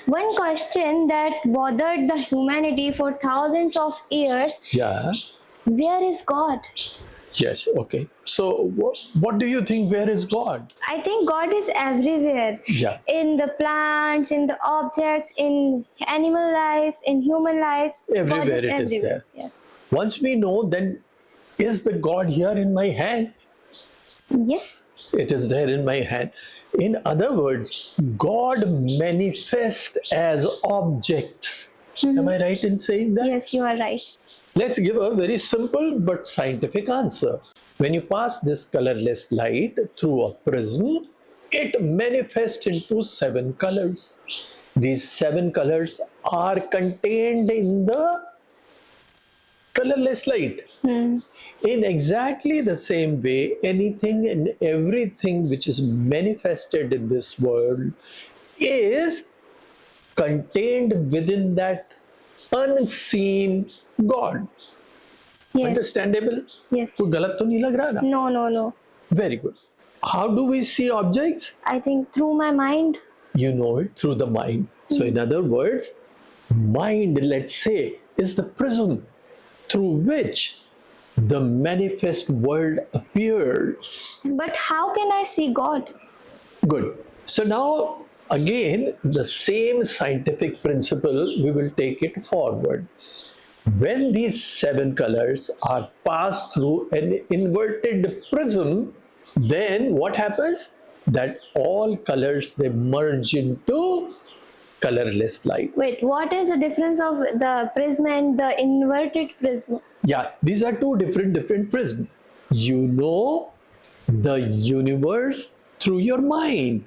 One question that bothered the humanity for thousands of years: Yeah. where is God? Yes. Okay. So, what do you think? Where is God? I think God is everywhere. Yeah. In the plants, in the objects, in animal lives, in human lives. God Everywhere is it is everywhere. there. Yes. Once we know, then is the God here in my hand? Yes. It is there in my hand. In other words, God manifests as objects. Am I right in saying that? Yes, you are right. Let's give a very simple but scientific answer. When you pass this colorless light through a prism, it manifests into 7 colors. These 7 colors are contained in the colorless light. In exactly the same way, anything and everything which is manifested in this world is contained within that unseen God. Yes. Understandable? Yes. कोई गलत तो नहीं लग रहा ना? No, no, no. Very good. How do we see objects? I think through my mind. You know it through the mind. So in other words, mind, let's say, is the prism through which the manifest world appears. But how can I see God? Good. So now, again, the same scientific principle, we will take it forward. When these 7 colors are passed through an inverted prism, then what happens? That all colors, they merge into colorless light. Wait, what is the difference of the prism and the inverted prism? Yeah, these are two different prisms. You know the universe through your mind.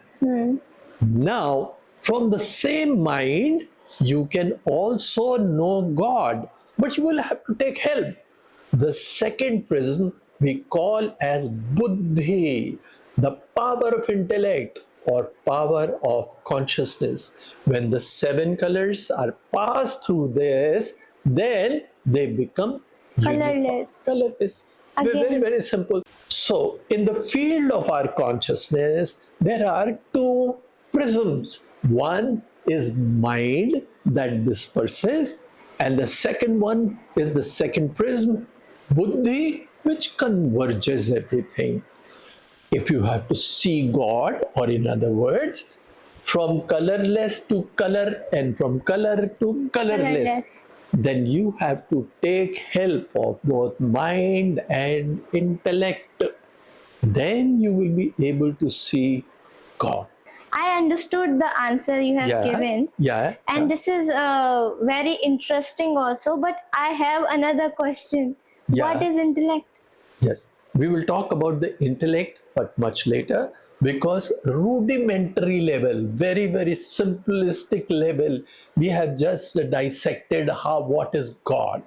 Now, from the same mind, you can also know God, but you will have to take help. The second prism we call as Buddhi, the power of intellect or power of consciousness. When the 7 colors are passed through this, then they become Colorless. Colorless. Very, very simple. So, in the field of our consciousness, there are 2 prisms. One is mind that disperses, and the second one is the second prism, Buddhi, which converges everything. If you have to see God, or in other words, from colorless to color and from color to colorless, then you have to take help of both mind and intellect. Then you will be able to see God. I understood the answer you have given. Yeah. And this is very interesting also, but I have another question. Yeah. What is intellect? Yes. We will talk about the intellect, but much later, because rudimentary level, very, very simplistic level, we have just dissected what is God.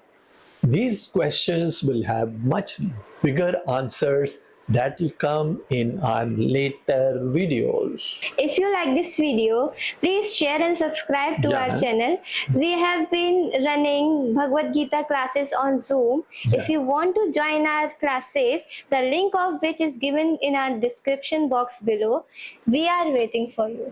These questions will have much bigger answers that will come in our later videos. If you like this video, please share and subscribe to our channel. We have been running Bhagavad Gita classes on Zoom. If you want to join our classes, the link of which is given in our description box below, we are waiting for you.